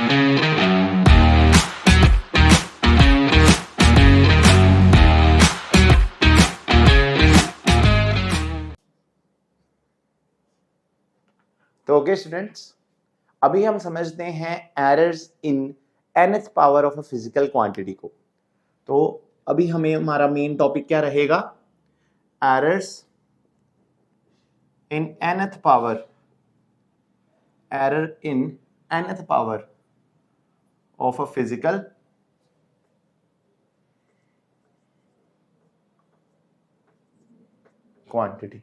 तो okay students, अभी हम समझते हैं errors in nth power of a physical quantity को। तो अभी हमें हमारा मेन टॉपिक क्या रहेगा? Errors in nth power, error in nth power of a physical quantity.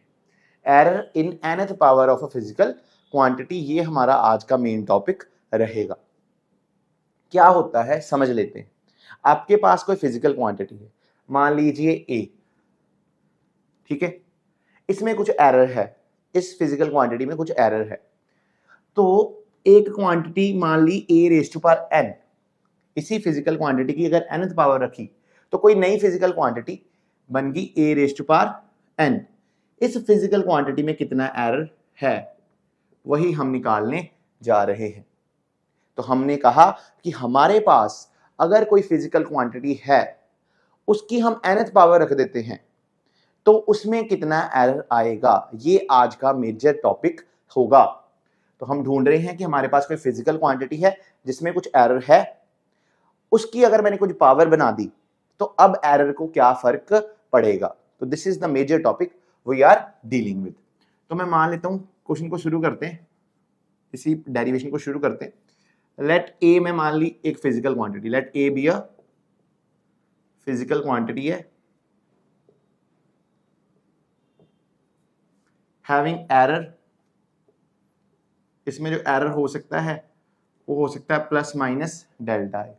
Error in nth power of a physical quantity, ये हमारा आज का मेन टॉपिक रहेगा। क्या होता है समझ लेते हैं। आपके पास कोई फिजिकल क्वांटिटी है, मान लीजिए ए, ठीक है, इसमें कुछ एरर है, इस फिजिकल क्वांटिटी में कुछ एरर है। तो एक क्वांटिटी मान ली A raise to power N, इसी फिजिकल क्वांटिटी की अगर nth पावर रखी तो कोई नई फिजिकल क्वांटिटी बन गई ए रेज टू पावर एन। इस फिजिकल क्वांटिटी में कितना एरर है वही हम निकालने जा रहे हैं। तो हमने कहा कि हमारे पास अगर कोई फिजिकल क्वांटिटी है, उसकी हम nth पावर रख देते हैं, तो उसमें कितना एरर आएगा, ये आज का मेजर टॉपिक होगा। तो हम ढूंढ रहे हैं कि हमारे पास कोई फिजिकल क्वांटिटी है जिसमें कुछ एरर है, उसकी अगर मैंने कुछ पावर बना दी तो अब एरर को क्या फर्क पड़ेगा। तो this is the major topic we are dealing with. तो मैं मान लेता हूं, क्वेश्चन को शुरू करते हैं, इसी डेरिवेशन को शुरू करते हैं। लेट ए में मान ली एक physical quantity, let A be a physical quantity है हैविंग एरर। इसमें जो एरर हो सकता है वो हो सकता है प्लस माइनस डेल्टा है,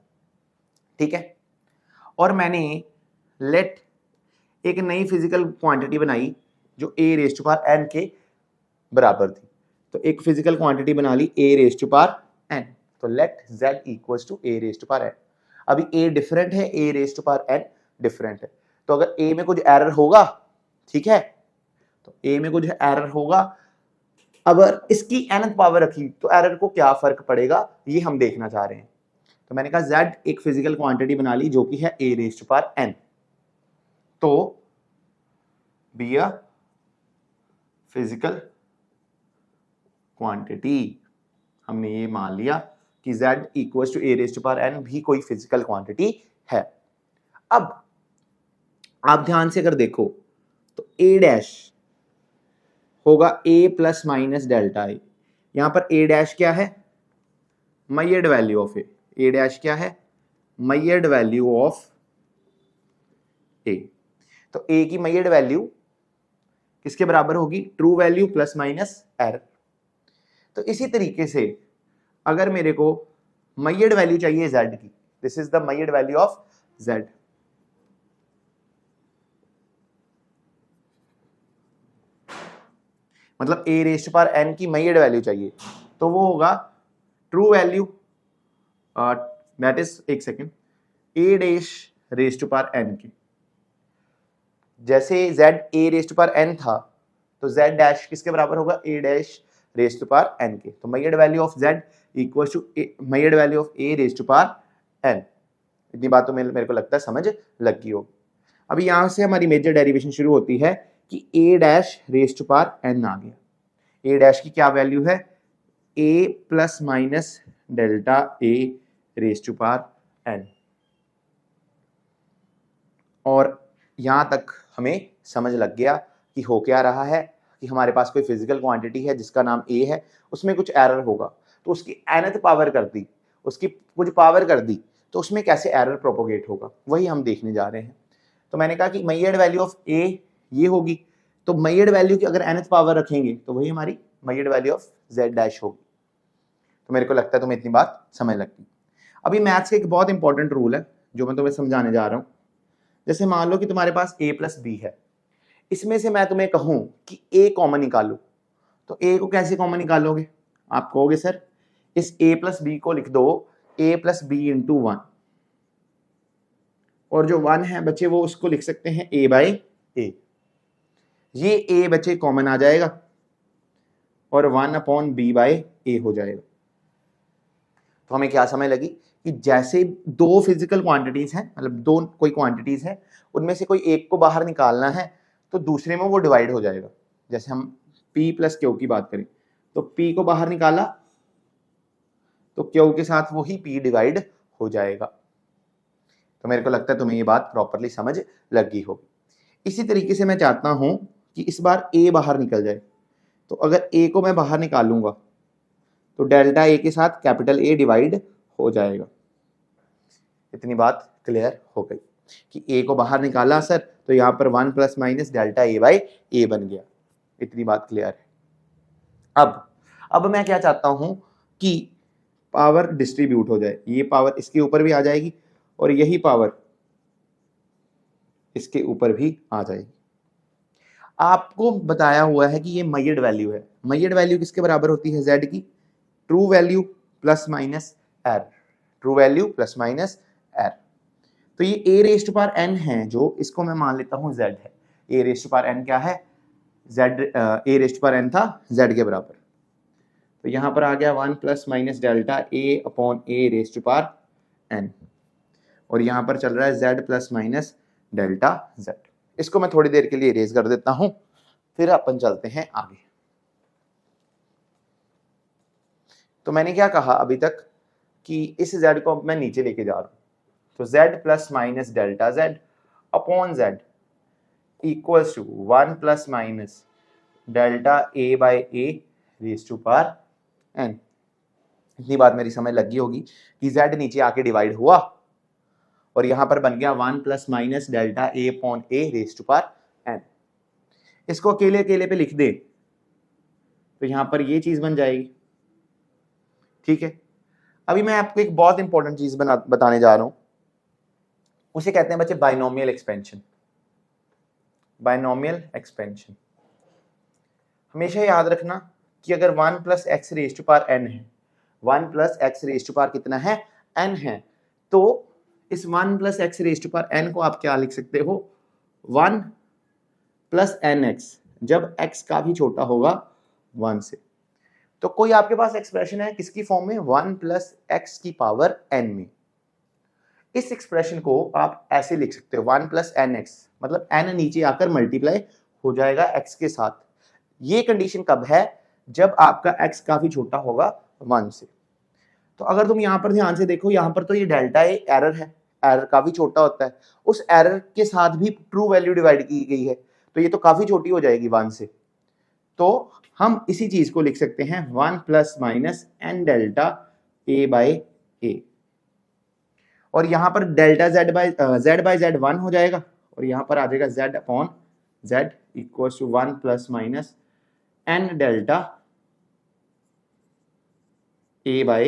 ठीक है। और मैंने लेट एक नई फिजिकल क्वांटिटी बनाई जो A raise to power N के बराबर थी। तो एक फिजिकल क्वांटिटी बना ली A raise to power N. तो let z equals to A raise to power N. अभी ए डिफरेंट है, A raise to power N different है। तो अगर ए में कुछ एरर होगा, ठीक है, तो ए में कुछ एरर होगा, अगर इसकी nth पावर रखी तो एरर को क्या फर्क पड़ेगा ये हम देखना चाह रहे हैं। तो मैंने कहा z एक फिजिकल क्वांटिटी बना ली जो कि है a raise to power n। तो बी अ फिजिकल क्वांटिटी, हमने ये मान लिया कि z equals to a raise to power n भी कोई फिजिकल क्वांटिटी है। अब आप ध्यान से अगर देखो तो a डैश होगा a plus minus delta A. यहां पर a डैश क्या है? Measured value of A dash क्या है? Measured value of A. तो ए की मेजर्ड वैल्यू किसके बराबर होगी? True value plus minus error. तो इसी तरीके से अगर मेरे को मेजर्ड वैल्यू चाहिए z की, this is the measured value of z। मतलब a raise to power n की मेजर्ड वैल्यू चाहिए, तो वो होगा ट्रू वैल्यू, दैट इज, एक second, a dash raise to power n की। जैसे z a raise to power n था तो z डैश किसके बराबर होगा? a dash raise to power n के। तो measured value of z equals to measured value of a raise to power n। इतनी बात तो मेरे को लगता है समझ लग गई होगी। अभी यहां से हमारी मेजर डेरिवेशन शुरू होती है कि a dash raise to power n आ गया। a डैश की क्या वैल्यू है? a plus minus delta a raise to power n। और यहां तक हमें समझ लग गया कि हो क्या रहा है, कि हमारे पास कोई फिजिकल क्वांटिटी है जिसका नाम a है, उसमें कुछ एरर होगा तो उसकी nth पावर कर दी, उसकी कुछ पावर कर दी, तो उसमें कैसे एरर प्रोपोगेट होगा वही हम देखने जा रहे हैं। तो मैंने कहा कि मेजर्ड वैल्यू ऑफ a ये होगी, तो मेजर्ड वैल्यू की अगर nth पावर रखेंगे तो वही हमारी measured value of z dash होगी। तो मेरे को लगता है तुम्हें इतनी बात समझ लगती। अभी मैथ्स का एक बहुत इंपॉर्टेंट रूल है जो मैं तुम्हें समझाने जा रहा हूं। जैसे मान लो कि तुम्हारे पास a प्लस बी है, इसमें से मैं तुम्हें कहूं कि a कॉमन निकालो, तो a को कैसे कॉमन निकालोगे? आप कहोगे सर इस a प्लस बी को लिख दो a plus B into one, और जो वन है बच्चे वो उसको लिख सकते हैं a बाई ए। ये a बच्चे कॉमन आ जाएगा और वन अपॉन बी बाई ए हो जाएगा। तो हमें क्या समझ लगी कि जैसे दो फिजिकल क्वांटिटीज हैं, मतलब दो कोई क्वांटिटीज है, उनमें से कोई एक को बाहर निकालना है तो दूसरे में वो डिवाइड हो जाएगा। जैसे हम P प्लस Q की बात करें तो P को बाहर निकाला तो Q के साथ वही P डिवाइड हो जाएगा। तो मेरे को लगता है तुम्हें ये बात प्रॉपरली समझ लगी होगी। इसी तरीके से मैं चाहता हूं कि इस बार A बाहर निकल जाए, तो अगर A को मैं बाहर निकालूंगा तो डेल्टा A के साथ कैपिटल A डिवाइड हो जाएगा। इतनी बात क्लियर हो गई कि A को बाहर निकाला सर तो यहां पर 1 plus minus delta A by A बन गया। इतनी बात क्लियर है। अब मैं क्या चाहता हूं कि पावर डिस्ट्रीब्यूट हो जाए, ये पावर इसके ऊपर भी आ जाएगी और यही पावर इसके ऊपर भी आ जाएगी। आपको बताया हुआ है कि ये मेजर्ड वैल्यू है। मेजर्ड वैल्यू किसके बराबर होती है? z की true value plus minus r, true value plus minus r। तो ये a raise to power n है, जो इसको मैं मान लेता हूं z है। a raise to power n क्या है? z, a raise to power n था z के बराबर, तो यहां पर आ गया 1 plus minus delta a upon a raise to power n, और यहां पर चल रहा है z plus minus delta z। इसको मैं थोड़ी देर के लिए इरेज कर देता हूं, फिर अपन चलते हैं आगे। तो मैंने क्या कहा अभी तक कि इस z को अब मैं नीचे लेके जा रहा हूं, तो z plus minus delta z upon z equals to 1 plus minus delta a by a raise to power n। इतनी बात मेरी समझ लगी होगी कि z नीचे आके डिवाइड हुआ और यहां पर बन गया 1 plus minus delta a upon a raise to power n। इसको अकेले अकेले पे लिख दे तो यहां पर ये चीज बन जाएगी। ठीक है, अभी मैं आपको एक बहुत इंपॉर्टेंट चीज बताने जा रहा हूं, उसे कहते हैं बच्चे बाइनोमियल एक्सपेंशन। बाइनोमियल एक्सपेंशन हमेशा याद रखना कि अगर 1 plus X raise to power n है, 1 plus X raise to power कितना है? n है, तो इस 1 plus X raise to power n को आप क्या लिख सकते हो? 1 प्लस एन एक्स, जब x काफी छोटा होगा 1 से। तो कोई आपके पास एक्सप्रेशन है किसकी फॉर्म में? 1 प्लस एक्स की पावर n में। इस एक्सप्रेशन को आप ऐसे लिख सकते हो 1 प्लस एन एक्स, मतलब n नीचे आकर मल्टीप्लाई हो जाएगा x के साथ। ये कंडीशन कब है? जब आपका x काफी छोटा होगा 1 से। तो अगर तुम यहां पर ध्यान से देखो, यहां पर तो ये डेल्टा ए एरर है, एरर काफी छोटा होता है, उस एरर के साथ भी ट्रू वैल्यू डिवाइड की गई है, तो ये तो काफी छोटी हो जाएगी 1 से। तो हम इसी चीज को लिख सकते हैं 1 plus minus N delta A by A, और यहां पर डेल्टा z बाई जेड 1 हो जाएगा और यहां पर आ जाएगा z upon z equal to 1 plus minus N delta A by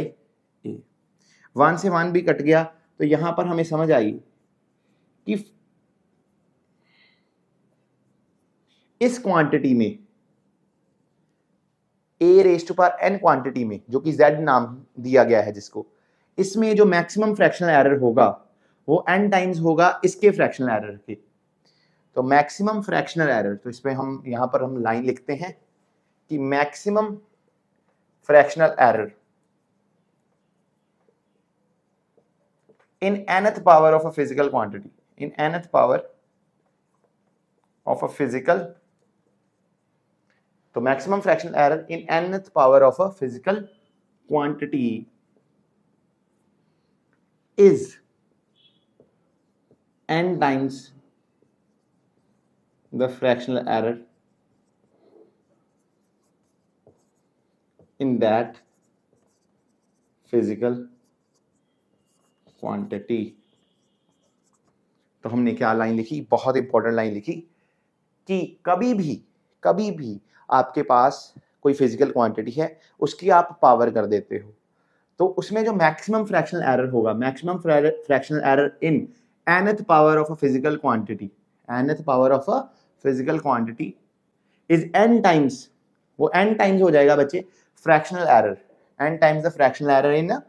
A. 1 से 1 भी कट गया, तो यहां पर हमें समझ आई कि इस क्वांटिटी में a raise to power n quantity में, जो कि z नाम दिया गया है जिसको, इसमें जो मैक्सिमम फ्रैक्शनल एरर होगा वो n टाइम्स होगा इसके फ्रैक्शनल एरर के। तो मैक्सिमम फ्रैक्शनल एरर, तो इसमें हम यहां पर हम लाइन लिखते हैं कि maximum fractional error in nth power of a physical quantity, in nth power of a physical, तो maximum fractional error in nth power of a physical quantity is n times the fractional error in that physical quantity। तो हमने क्या line लिखी? बहुत important line लिखी कि कभी भी आपके पास कोई फिजिकल क्वांटिटी है, उसकी आप पावर कर देते हो, तो उसमें जो मैक्सिमम फ्रैक्शनल एरर होगा, maximum fractional error in nth power of a physical quantity, nth power of a physical quantity is n times, वो n टाइम्स हो जाएगा बच्चे fractional error, n times the fractional error in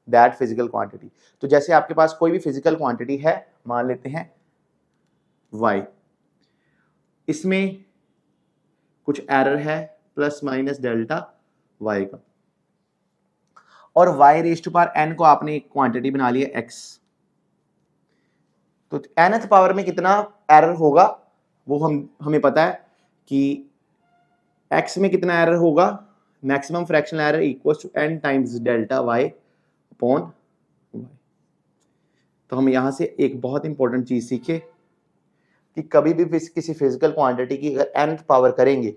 that physical quantity. तो जैसे आपके पास कोई भी physical quantity है, मान लेते हैं y, इसमें कुछ एरर है प्लस माइनस डेल्टा y का, और y raise to power n को आपने एक क्वांटिटी बना लिया x, तो nth पावर में कितना एरर होगा वो हमें पता है कि x में कितना एरर होगा, maximum fractional error equals to n times delta y upon y। तो हम यहां से एक बहुत इंपॉर्टेंट चीज सीखे कि कभी भी किसी फिजिकल क्वांटिटी की अगर nth पावर करेंगे,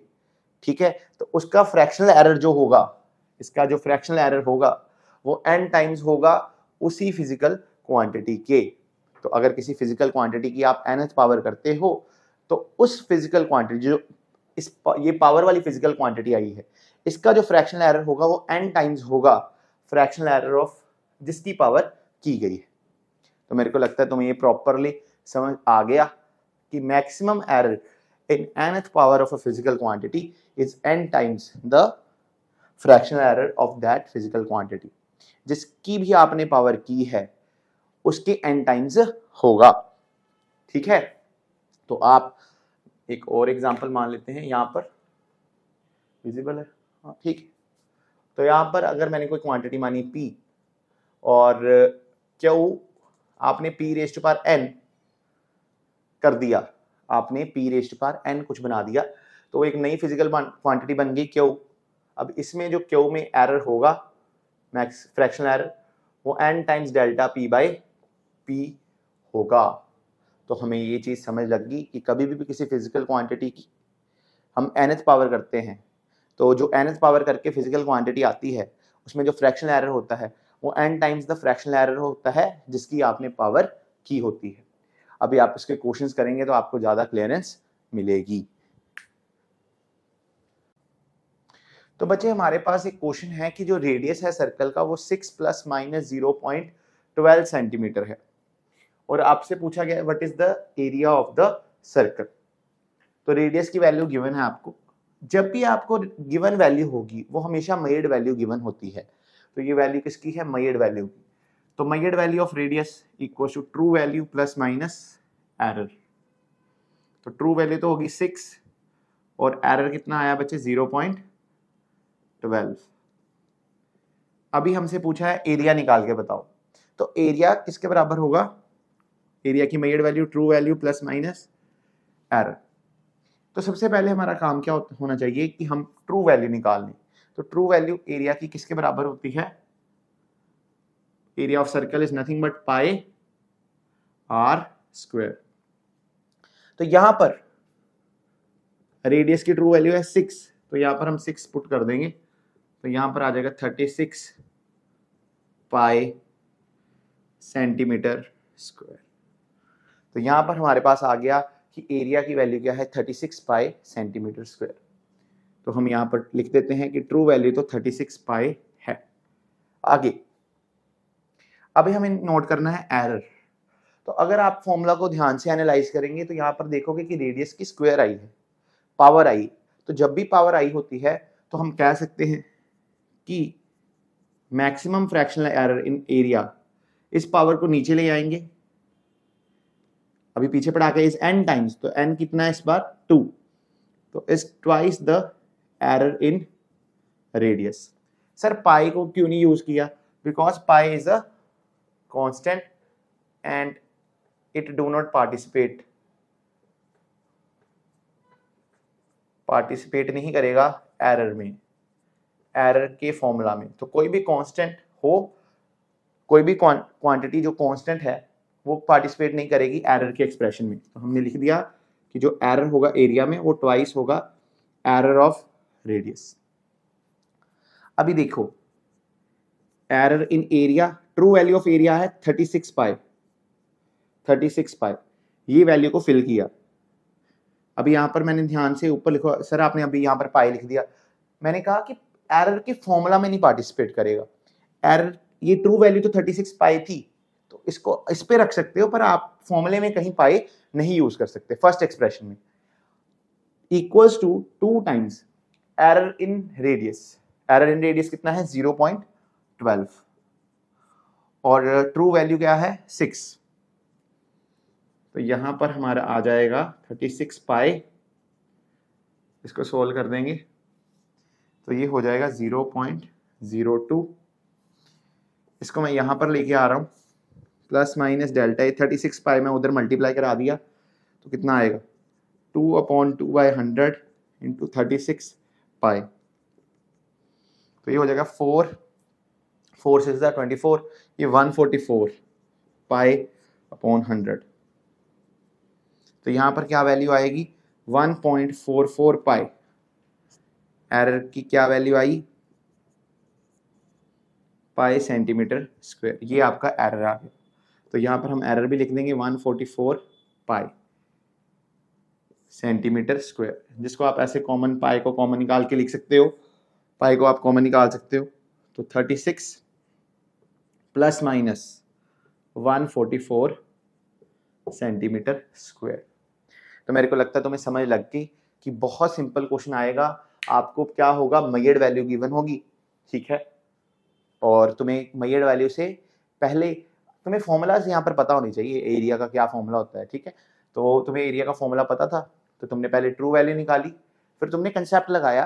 ठीक है, तो उसका फ्रैक्शनल एरर जो होगा, इसका जो फ्रैक्शनल एरर होगा वो n टाइम्स होगा उसी फिजिकल क्वांटिटी के। तो अगर किसी फिजिकल क्वांटिटी की आप nth पावर करते हो तो उस फिजिकल क्वांटिटी जो ये पावर वाली फिजिकल क्वांटिटी आई है, इसका जो फ्रैक्शनल एरर होगा वो n टाइम्स होगा फ्रैक्शनल एरर ऑफ जिसकी पावर की गई है। तो मेरे को लगता है तुम्हें ये प्रॉपरली समझ आ गया कि maximum error in nth power of a physical quantity is n times the fractional error of that physical quantity। जिसकी भी आपने पावर की है उसके n टाइम्स होगा, ठीक है। तो आप एक और एग्जांपल मान लेते हैं, यहां पर विजिबल है, हाँ ठीक है। तो यहां पर अगर मैंने कोई क्वांटिटी मानी p और q आपने p raise to power n कर दिया, आपने p raise to power n कुछ बना दिया, तो एक नई फिजिकल क्वांटिटी बन गई q। अब इसमें जो q में एरर होगा मैक्स फ्रैक्शनल एरर वो n times delta p by p होगा। तो हमें ये चीज समझ लग गई कि कभी भी किसी फिजिकल क्वांटिटी की हम nth पावर करते हैं तो जो nth पावर करके फिजिकल क्वांटिटी आती है उसमें जो फ्रैक्शनल एरर होता है वो n times the fractional error होता है जिसकी आपने पावर की होती है। अभी आप इसके क्वेश्चंस करेंगे तो आपको ज्यादा क्लियरेंस मिलेगी। तो बच्चे हमारे पास एक क्वेश्चन है कि जो रेडियस है सर्कल का वो 6 प्लस माइनस 0.12 सेंटीमीटर है और आपसे पूछा गया what is the area of the circle. तो रेडियस की वैल्यू गिवन है आपको। जब भी आपको गिवन वैल्यू होगी वो हमेशा मेड वैल्यू गिवन होती है। तो ये वैल्यू किसकी है, मेड वैल्यू की। तो measured value of radius equal to true value plus minus error. तो ट्रू वैल्यू तो होगी 6 और एरर कितना आया बच्चे 0.12। अभी हमसे पूछा है एरिया निकाल के बताओ। तो एरिया किसके बराबर होगा, एरिया की made value true value plus minus error. तो सबसे पहले हमारा काम क्या होना चाहिए कि हम ट्रू वैल्यू निकाल लें। तो ट्रू वैल्यू एरिया की किसके बराबर होती है, area of circle is nothing but pi r square. तो यहां पर रेडियस की ट्रू वैल्यू है 6, तो यहां पर हम 6 पुट कर देंगे तो यहां पर आ जाएगा 36 पाई सेंटीमीटर स्क्वायर। तो यहां पर हमारे पास आ गया कि एरिया की वैल्यू क्या है 36 पाई सेंटीमीटर स्क्वायर। तो हम यहां पर लिख देते हैं कि ट्रू वैल्यू तो 36 पाई है। आगे अभी हमें नोट करना है एरर। तो अगर आप फॉर्मूला को ध्यान से एनालाइज करेंगे तो यहां पर देखोगे कि रेडियस की स्क्वायर आई है, पावर आई। तो जब भी पावर आई होती है तो हम कह सकते हैं कि मैक्सिमम फ्रैक्शनल एरर इन एरिया, इस पावर को नीचे ले आएंगे, अभी पीछे पढ़ा के इस n टाइम्स, तो n कितना है इस बार 2, तो इस twice the error in radius. Sir पाई को क्यों नहीं यूज किया, because pi is a constant and it do not participate नहीं करेगा एरर में, एरर के फॉर्मूला में। तो कोई भी कांस्टेंट हो, कोई भी क्वांटिटी जो कांस्टेंट है वो पार्टिसिपेट नहीं करेगी एरर के एक्सप्रेशन में। तो हमने लिख दिया कि जो एरर होगा एरिया में वो ट्वाइस होगा एरर ऑफ रेडियस। अभी देखो error in area, true value of area है 36 पाई, 36 पाई, ये वैल्यू को फिल किया। अभी यहां पर मैंने ध्यान से ऊपर लिखो, सर आपने अभी यहां पर पाई लिख दिया, मैंने कहा कि एरर के फॉर्मूला में नहीं पार्टिसिपेट करेगा एरर। ये ट्रू वैल्यू तो 36 पाई थी तो इसको इस पे रख सकते हो, पर आप फॉर्मूले में कहीं पाई नहीं यूज कर सकते फर्स्ट एक्सप्रेशन में। Equals to 2 times error in radius, error in radius कितना है 0.12 और ट्रू वैल्यू क्या है 6। तो यहां पर हमारा आ जाएगा 36 पाई, इसको सोल्व कर देंगे तो ये हो जाएगा 0.02 इसको मैं यहाँ पर लेके आ रहा हूँ, प्लस माइनस डेल्टा ए 36 पाई में उधर मल्टीप्लाई करा दिया तो कितना आएगा 2/2/100 इंटू 36 पाई, तो ये हो जाएगा 4 6 24, ये 144 पाई अपॉन 100। तो यहाँ पर क्या वैल्यू आएगी 1.44 पाई। एरर की क्या वैल्यू आई पाई सेंटीमीटर स्क्वायर, ये आपका एरर आ गया। तो यहाँ पर हम एरर भी लिख देंगे 144 पाई सेंटीमीटर स्क्वायर, जिसको आप ऐसे कॉमन पाई को कॉमन निकाल के लिख सकते हो, पाई को आप कॉमन निकाल सकते हो। तो 36 प्लस माइनस 144 सेंटीमीटर स्क्वायर। तो मेरे को लगता है तुम्हें समझ लग गई कि बहुत सिंपल क्वेश्चन आएगा, आपको क्या होगा मेजर्ड वैल्यू गिवन होगी, ठीक है, और तुम्हें मेजर्ड वैल्यू से पहले तुम्हें फॉर्मूलाज यहाँ पर पता होनी चाहिए, एरिया का क्या फॉर्मूला होता है, ठीक है। तो तुम्हें एरिया का फॉर्मूला पता था, तो तुमने पहले ट्रू वैल्यू निकाली, फिर तुमने कंसेप्ट लगाया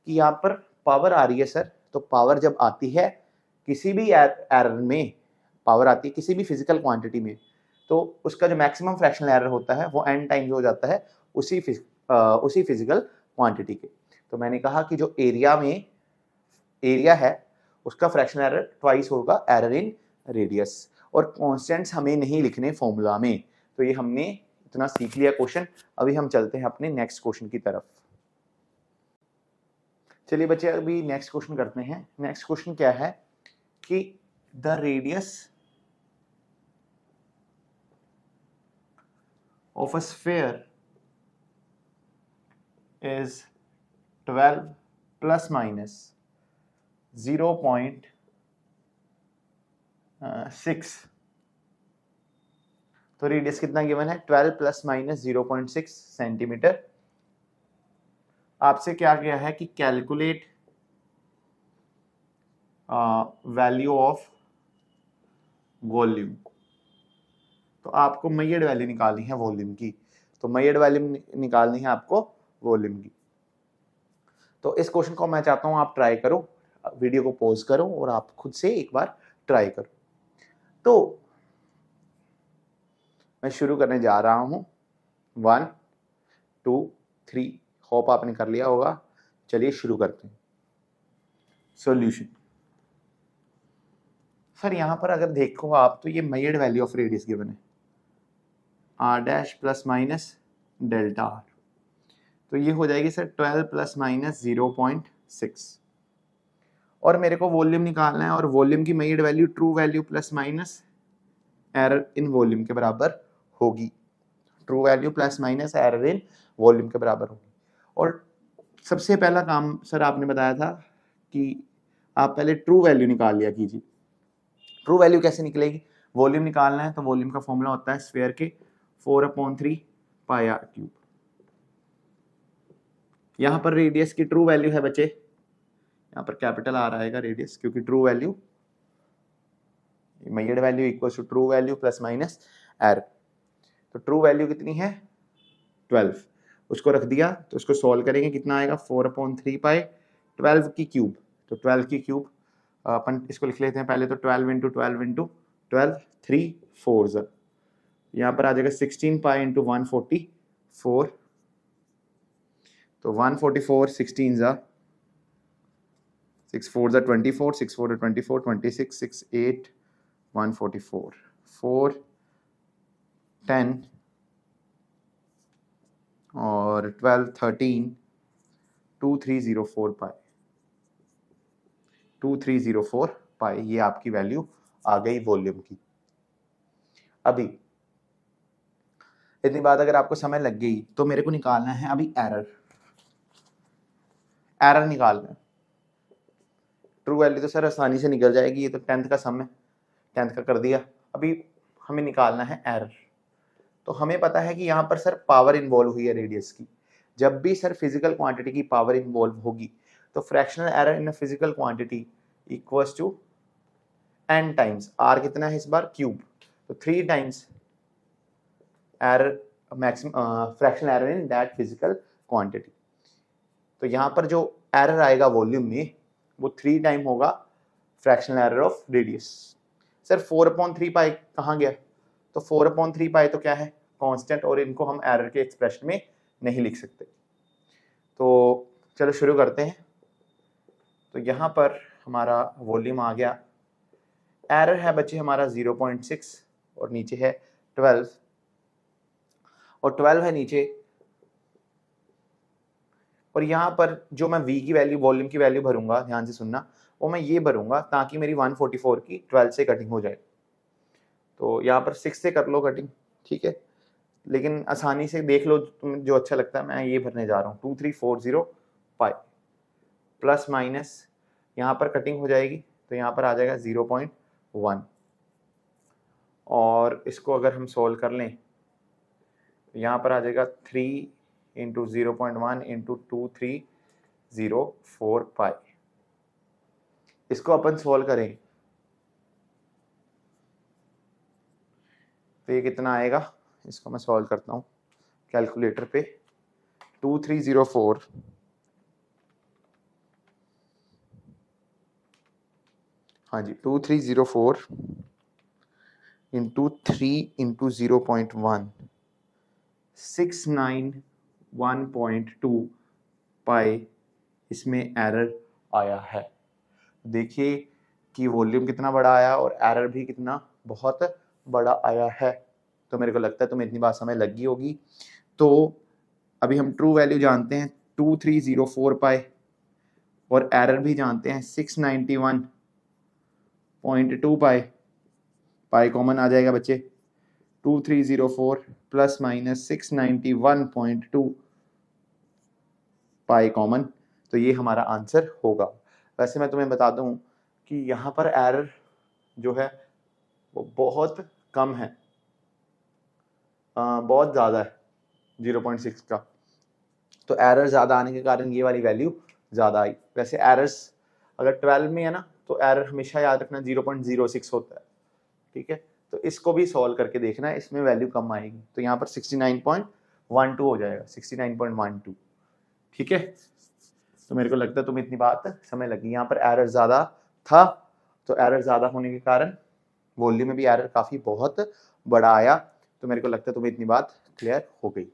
कि यहाँ पर पावर आ रही है सर, तो पावर जब आती है किसी भी एरर में, पावर आती है किसी भी फिजिकल क्वांटिटी में, तो उसका जो मैक्सिमम फ्रैक्शनल एरर होता है वो n टाइम्स हो जाता है उसी फिजिकल क्वांटिटी के। तो मैंने कहा कि जो एरिया है उसका फ्रैक्शनल एरर ट्वाइस होगा एरर इन रेडियस, और कॉन्स्टेंट्स हमें नहीं लिखने फॉर्मूला में। तो ये हमने इतना सीख लिया क्वेश्चन। अभी हम चलते हैं अपने नेक्स्ट क्वेश्चन की तरफ। चलिए बच्चे अभी नेक्स्ट क्वेश्चन करते हैं। नेक्स्ट क्वेश्चन क्या है कि the radius of a sphere is 12 plus minus 0.6। तो रेडियस कितना गिवन है 12 प्लस माइनस 0.6 सेंटीमीटर। आपसे क्या गया है कि कैलकुलेट वैल्यू ऑफ वॉल्यूम। तो आपको मेजर्ड वैल्यू निकालनी है वॉल्यूम की, तो मेजर्ड वैल्यू निकालनी है आपको वॉल्यूम की। तो इस क्वेश्चन को मैं चाहता हूं आप ट्राई करो, वीडियो को पॉज करो और आप खुद से एक बार ट्राई करो। तो मैं शुरू करने जा रहा हूं 1 2 3, होप आपने कर लिया होगा। चलिए शुरू करते हैं। सॉल्यूशन। सर यहां पर अगर देखो आप तो ये measured value of radius given है r dash plus minus delta r, तो ये हो जाएगी सर 12 प्लस माइनस 0.6, और मेरे को वॉल्यूम निकालना है, और वॉल्यूम की measured value true value plus minus error in volume के बराबर होगी। True value plus minus error in volume के बराबर होगी। और सबसे पहला काम सर आपने बताया था कि आप पहले ट्रू वैल्यू निकाल लिया कीजिए। ट्रू वैल्यू कैसे निकलेगी, वॉल्यूम निकालना है तो वॉल्यूम का फॉर्मूला होता है स्फीयर के 4/3 पाई r क्यूब। यहां पर रेडियस की ट्रू वैल्यू है बच्चे, यहां पर कैपिटल R आएगा रेडियस, क्योंकि true value measured value equals to true value plus minus error. तो ट्रू वैल्यू कितनी है 12, उसको रख दिया, तो उसको सॉल्व करेंगे कितना आएगा 4/3 पाई 12 की क्यूब। तो 12 की क्यूब अपन इसको लिख लेते हैं पहले, तो 12 इंटू 12 इंटू 12 3 4, यहाँ पर आ जाएगा 16 पाई इंटू 144, तो 144 16 6 4 24, 6 4 24, 26 6 8 144 4 10 और 12 13 2304 पाई 2304 पाई, ये आपकी वैल्यू आ गई वॉल्यूम की। अभी इतनी बात अगर आपको समझ लग गई तो मेरे को निकालना है अभी एरर निकालना है। ट्रू वैल्यू तो सर आसानी से निकल जाएगी, ये तो 10th का सम है, 10th का कर दिया। अभी हमें निकालना है एरर। तो हमें पता है कि यहाँ पर सर पावर इन्वॉल्व हुई है रेडियस की। जब भी सर फिजिकल क्वांटिटी की पावर इन्वॉल्व होगी तो fractional error in a physical quantity equals to n times r, कितना है इस बार क्यूब, तो 3 times error maximum fractional error in that physical quantity. तो यहाँ पर जो एरर आएगा वॉल्यूम में वो 3 टाइम होगा fractional error of radius. Sir 4/3 पाई कहाँ गया? तो 4/3 पाई तो क्या है? कांस्टेंट, और इनको हम एरर के एक्सप्रेशन में नहीं लिख सकते। तो चलो शुरू करते हैं। तो यहाँ पर हमारा वॉल्यूम आ गया, एरर है बच्चे हमारा 0.6 और नीचे है 12 और 12 है नीचे, और यहाँ पर जो मैं v की वैल्यू, वॉल्यूम की वैल्यू भरूंगा, ध्यान से सुनना, वो मैं ये भरूंगा ताकि मेरी 144 की 12 से कटिंग हो जाए। तो यहाँ पर 6 से कर लो कटिंग, ठीक है, लेकिन आसानी से देख लो तुम जो अच्छा लगता है। मैं ये भरने जा रहा हूँ 2340 पाई प्लस माइनस, यहाँ पर कटिंग हो जाएगी तो यहाँ पर आ जाएगा 0.1, और इसको अगर हम सोल्व कर लें तो यहाँ पर आ जाएगा 3 इंटू 0.1 इंटू 2304 पाई। इसको अपन सोल्व करें तो ये कितना आएगा, इसको मैं सॉल्व करता हूँ कैलकुलेटर पे। 2304 हाँ जी 2304 इंटू 3 इंटू 0.1 691.2 पाई इसमें एरर आया है। देखिए कि वॉल्यूम कितना बड़ा आया और एरर भी कितना बहुत बड़ा आया है। तो मेरे को लगता है तुम्हें इतनी बात समझ लगी होगी। तो अभी हम ट्रू वैल्यू जानते हैं 2304 पाई और एरर भी जानते हैं 691.2 पाई। पाई कॉमन आ जाएगा बच्चे, 2304 प्लस माइनस 691.2 पाई कॉमन, तो ये हमारा आंसर होगा। वैसे मैं तुम्हें बता दूं कि यहाँ पर एरर जो है वो बहुत कम है, बहुत ज़्यादा है 0.6 का, तो एरर ज़्यादा आने के कारण ये वाली वैल्यू ज़्यादा आई। वैसे एरर्स अगर 12 में है ना तो एरर हमेशा याद रखना 0.06 होता है, ठीक है। तो इसको भी सॉल्व करके देखना है, इसमें वैल्यू कम आएगी, तो यहाँ पर 69.12 हो जाएगा, 69.12, ठीक है। तो मेरे को लगता है तुम्हें इतनी बात समझ लगी। यहाँ पर एरर ज़्यादा था, तो एरर ज़्यादा होने के कारण वॉल्यूम में भी एरर काफ़ी बहुत बड़ा आया, तो मेरे को लगता है तुम्हें इतनी बात क्लियर हो गई।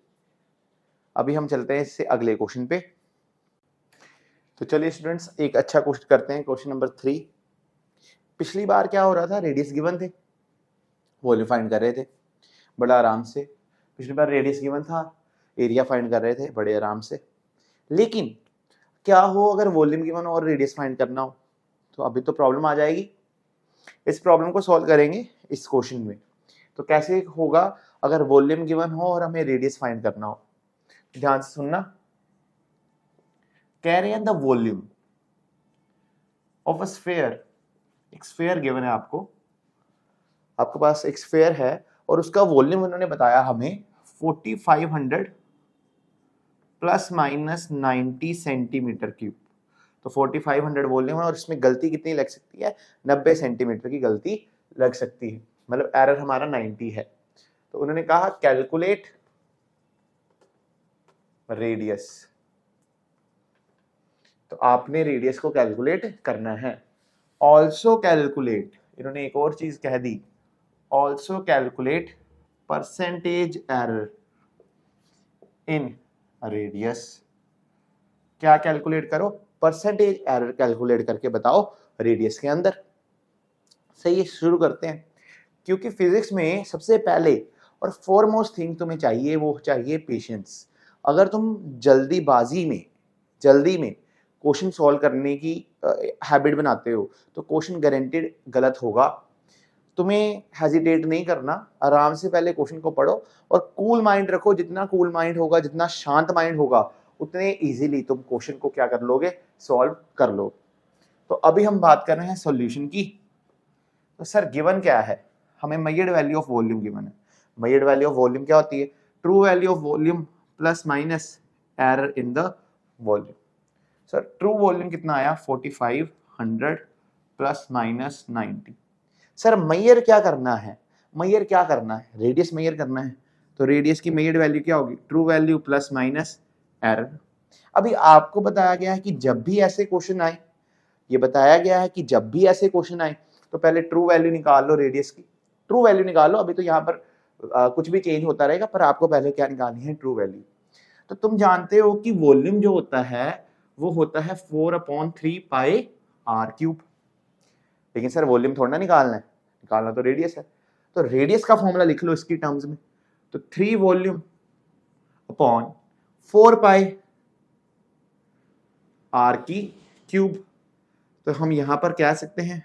अभी हम चलते हैं इससे अगले क्वेश्चन पे। तो चलिए स्टूडेंट्स एक अच्छा क्वेश्चन करते हैं, क्वेश्चन नंबर 3। पिछली बार क्या हो रहा था, रेडियस गिवन थे, वॉल्यूम फाइंड कर रहे थे बड़ा आराम से। पिछली बार रेडियस गिवन था, एरिया फाइंड कर रहे थे बड़े आराम से। लेकिन क्या हो अगर वॉल्यूम गिवन और रेडियस फाइंड करना हो, तो अभी तो प्रॉब्लम आ जाएगी। इस प्रॉब्लम को सॉल्व करेंगे इस क्वेश्चन में। तो कैसे होगा अगर वॉल्यूम गिवन हो और हमें रेडियस फाइंड करना हो। ध्यान से सुनना, कह रहे हैं the volume of a sphere, एक स्फीयर गिवन है आपको, आपके पास एक स्फीयर है और उसका वॉल्यूम उन्होंने बताया हमें 4500 प्लस माइनस 90 सेंटीमीटर क्यूब। तो 4500 वॉल्यूम है और इसमें गलती कितनी लग सकती है, 90 सेंटीमीटर की गलती लग सकती है, मतलब एरर हमारा 90 है। तो उन्होंने कहा कैलकुलेट रेडियस, तो आपने रेडियस को कैलकुलेट करना है। ऑल्सो कैलकुलेट, इन्होंने एक और चीज कह दी, also calculate percentage error in radius. क्या कैलकुलेट करो, परसेंटेज एरर कैलकुलेट करके बताओ रेडियस के अंदर। सही है, शुरू करते हैं। क्योंकि फिजिक्स में सबसे पहले और फॉरमोस्ट थिंग तुम्हें चाहिए, वो चाहिए पेशेंस। अगर तुम जल्दी में क्वेश्चन सॉल्व करने की हैबिट बनाते हो तो क्वेश्चन गारंटेड गलत होगा। तुम्हें हेजिटेट नहीं करना, आराम से पहले क्वेश्चन को पढ़ो और कूल माइंड रखो। जितना कूल माइंड होगा, जितना शांत माइंड होगा, उतने इजीली तुम क्वेश्चन को क्या कर लोगे, सॉल्व कर लो। तो अभी हम बात कर रहे हैं सॉल्यूशन की। तो सर गिवन क्या है, हमें measured value of volume given है। मेजर्ड वैल्यू ऑफ वॉल्यूम क्या होती है, true value of volume plus minus error in the volume. Sir true volume कितना आया, 4500 प्लस माइनस 90। सर मेजर क्या करना है, मेजर क्या करना है, रेडियस मेजर करना है। तो रेडियस की मेजर्ड वैल्यू क्या होगी, true value plus minus error. अभी आपको बताया गया है कि जब भी ऐसे क्वेश्चन आए, ये बताया गया है कि जब भी ऐसे क्वेश्चन आए तो पहले ट्रू वैल्यू निकाल लो रेडियस की, ट्रू वैल्यू निकालो। अभी तो यहाँ पर कुछ भी चेंज होता रहेगा, पर आपको पहले क्या निकालनी है, ट्रू वैल्यू। तो तुम जानते हो कि वॉल्यूम जो होता है वो होता है 4/3 पाई आर क्यूब। लेकिन सर वॉल्यूम थोड़ा ना निकालना है, निकालना तो रेडियस है। तो रेडियस का फॉर्मूला लिख लो इसकी टर्म्स में, तो 3 वॉल्यूम अपॉन 4 पाई आर की क्यूब। तो हम यहां पर कह सकते हैं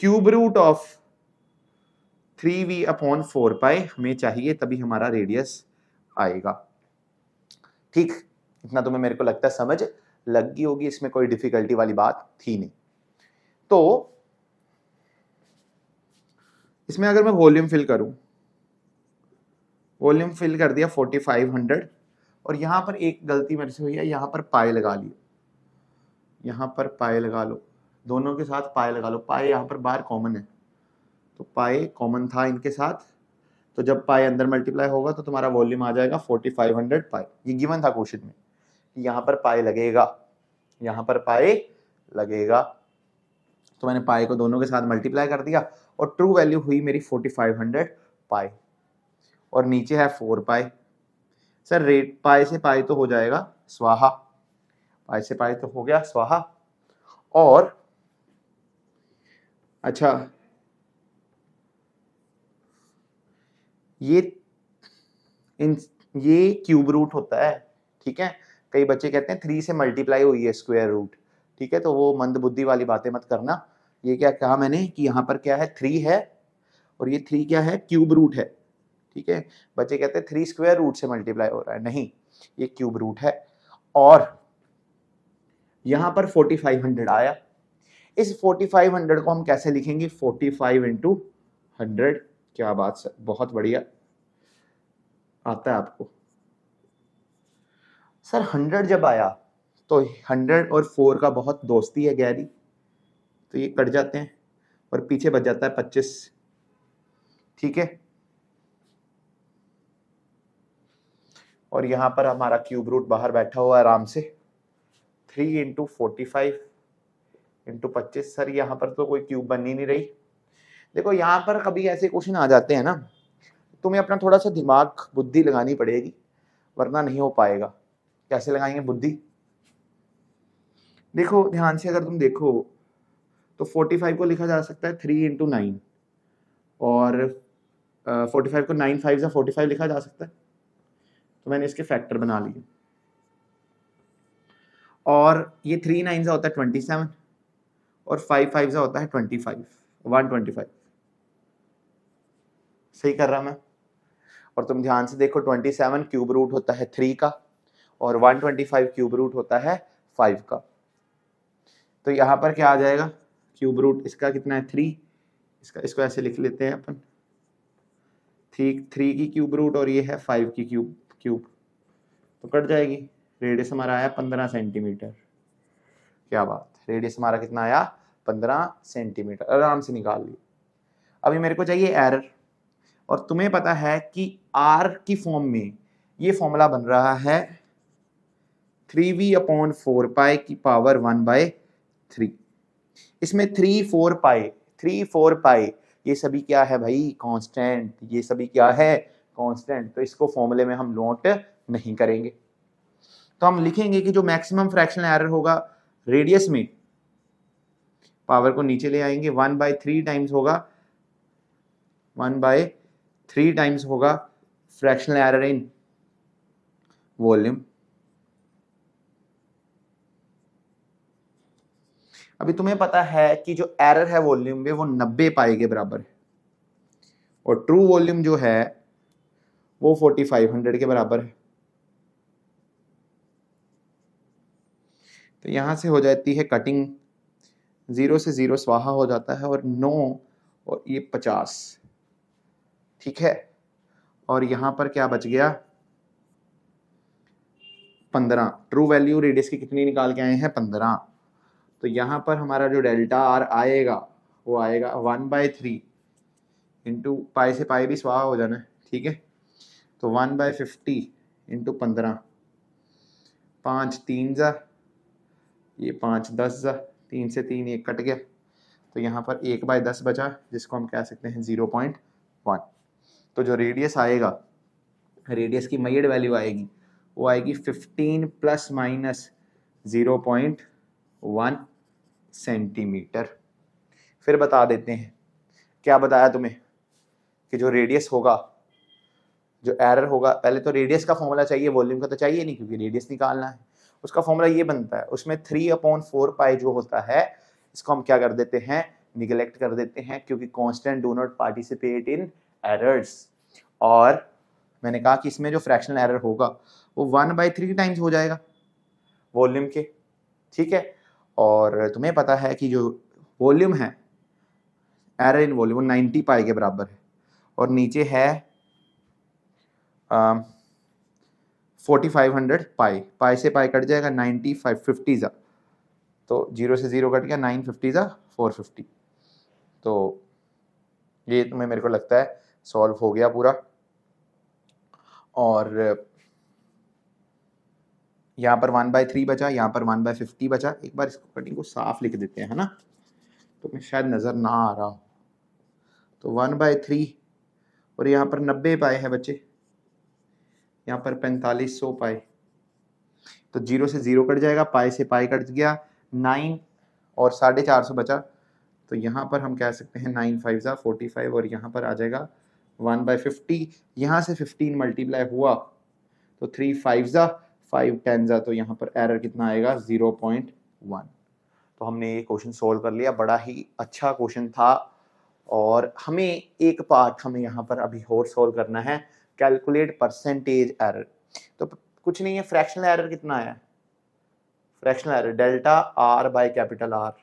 cube root of 3v upon 4 pi हमें चाहिए, तभी हमारा रेडियस आएगा। ठीक, इतना तुम्हें मेरे को लगता है समझ लग गई होगी, इसमें कोई डिफिकल्टी वाली बात थी नहीं। तो इसमें अगर मैं वॉल्यूम फिल करूं, वॉल्यूम फिल कर दिया 4500, और यहां पर एक गलती मेरे से हुई है, यहां पर पाई लगा ली, यहां पर पाई लगा लो, दोनों के साथ पाई लगा लो। पाई यहां पर बाहर कॉमन है, तो पाई कॉमन था इनके साथ, तो जब पाई अंदर मल्टीप्लाई होगा तो तुम्हारा वॉल्यूम आ जाएगा 4500 पाई। ये गिवन था क्वेश्चन में, यहां पर पाई लगेगा, यहां पर पाई लगेगा। तो मैंने पाई को दोनों के साथ मल्टीप्लाई कर दिया और ट्रू वैल्यू हुई मेरी 4500 पाई, और नीचे है 4 पाई। सर रेट पाई से पाई तो हो जाएगा स्वाहा, पाई से पाई तो हो गया स्वाहा। और अच्छा, ये क्यूब रूट होता है, ठीक है। कई बच्चे कहते हैं 3 से मल्टीप्लाई हुई है स्क्वायर रूट, ठीक है, तो वो मंदबुद्धि वाली बातें मत करना। ये क्या कहा मैंने कि यहाँ पर क्या है, 3 है, और ये 3 क्या है, क्यूब रूट है, ठीक है। बच्चे कहते हैं 3 स्क्वायर रूट से मल्टीप्लाई हो रहा है, नहीं, ये क्यूब रूट है। और यहाँ पर 4500 आया, इस 4500 को हम कैसे लिखेंगे, 45 इंटू 100। क्या बात सर, बहुत बढ़िया आता है आपको। सर 100 जब आया तो 100 और 4 का बहुत दोस्ती है गहरी, तो ये कट जाते हैं और पीछे बच जाता है 25, ठीक है। और यहां पर हमारा क्यूब रूट बाहर बैठा हुआ है आराम से, 3 इंटू 45 इंटू 25। सर यहाँ पर तो कोई क्यूब बन ही नहीं रही। देखो यहाँ पर कभी ऐसे क्वेश्चन आ जाते हैं ना, तुम्हें अपना थोड़ा सा दिमाग बुद्धि लगानी पड़ेगी, वरना नहीं हो पाएगा। कैसे लगाएंगे बुद्धि, देखो ध्यान से, अगर तुम देखो तो 45 को लिखा जा सकता है 3 इंटू 9, और 45 को 9 5 या 45 लिखा जा सकता है, तो मैंने इसके फैक्टर बना लिए। और ये 3 9 होता है 27, और 5 5 होता है 25, 125। सही कर रहा मैं? और तुम ध्यान से देखो, 27 क्यूब रूट होता है 3 का, और 125 क्यूब रूट होता है 5 का। तो यहाँ पर क्या आ जाएगा, क्यूब रूट इसका कितना है 3, इसको ऐसे लिख लेते हैं अपन, 3 की क्यूब रूट, और ये है 5 की क्यूब, तो कट जाएगी। रेडियस हमारा आया 15 सेंटीमीटर। क्या बात, रेडियस हमारा कितना आया, 15 सेंटीमीटर, आराम से निकाल लिया। अभी मेरे को चाहिए एरर, और तुम्हें पता है कि आर की फॉर्म में ये फॉर्मूला बन रहा है 3v अपॉन 4 पाई की पावर 1/3। इसमें 3 4 पाई ये सभी क्या है भाई, कांस्टेंट, ये सभी क्या है, कांस्टेंट। तो इसको फॉर्मूले में हम नोट नहीं करेंगे, तो हम लिखेंगे कि जो मैक्सिमम फ्रैक्शनल एरर होगा रेडियस में, पावर को नीचे ले आएंगे, 1/3 टाइम्स होगा, 1/3 टाइम्स होगा फ्रैक्शनल एरर इन वॉल्यूम। अभी तुम्हें पता है कि जो एरर है वॉल्यूम में वो 90 पाई के बराबर है, और ट्रू वॉल्यूम जो है वो 4500 के बराबर है। तो यहां से हो जाती है कटिंग, 0 से 0 स्वाहा हो जाता है, और 9 और ये 50, ठीक है। और यहां पर क्या बच गया, 15। ट्रू वैल्यू रेडियस की कितनी निकाल के आए हैं, 15। तो यहां पर हमारा जो डेल्टा आर आएगा वो आएगा 1/3 इंटू, पाई से पाई भी स्वाहा हो जाना है, ठीक है। तो 1/50 इंटू 15, 5 3 जा, ये 5 10 जा, 3 से 3 ये कट गया, तो यहाँ पर 1/10 बचा, जिसको हम कह सकते हैं 0.1। तो जो रेडियस आएगा, रेडियस की मेजर्ड वैल्यू आएगी, वो आएगी 15 प्लस माइनस 0.1 सेंटीमीटर। फिर बता देते हैं, क्या बताया तुम्हें कि जो रेडियस होगा, जो एरर होगा, पहले तो रेडियस का फॉर्मूला चाहिए, वॉल्यूम का तो चाहिए नहीं क्योंकि रेडियस निकालना है। उसका फॉर्मूला ये बनता है, उसमें 3/4 पाई जो होता है, इसको हम क्या कर देते हैं, निगलेक्ट कर देते हैं, क्योंकि constant do not participate in errors. और मैंने कहा कि इसमें जो फ्रैक्शनल एरर होगा वो 1/3 टाइम्स हो जाएगा वॉल्यूम के, ठीक है। और तुम्हें पता है कि जो वॉल्यूम है, एरर इन वॉल्यूम, 90 पाई के बराबर है, और नीचे है 4500 पाई। पाई से पाई कट जाएगा, 95 50 जा, तो 0 से 0 कट गया, 950 जा 450। तो ये तुम्हें, मेरे को लगता है, सॉल्व हो गया पूरा। और यहाँ पर 1/3 बचा, यहाँ पर 1/50 बचा। एक बार इसको कटिंग को साफ लिख देते हैं, है ना, तो मैं शायद नज़र ना आ रहा हो। तो 1/3, और यहाँ पर 90 पाए है बच्चे, यहाँ पर 4500 पाए, तो 0 से 0 कट जाएगा, पाई से पाई कट गया, 9 और 450 बचा। तो यहाँ पर हम कह सकते हैं 9 5 जा 45, और यहाँ पर आ जाएगा 1/50। यहाँ से 15 मल्टीप्लाई हुआ तो 3 5 जा 5 10 जा, तो यहाँ पर एरर कितना आएगा, 0.1। तो हमने ये क्वेश्चन सोल्व कर लिया। बड़ा ही अच्छा क्वेश्चन था, और हमें एक पार्ट हमें यहाँ पर अभी और सोल्व करना है, कैलकुलेट परसेंटेज एरर। तो कुछ नहीं है, फ्रैक्शनल एरर कितना है, fractional error delta R by capital R,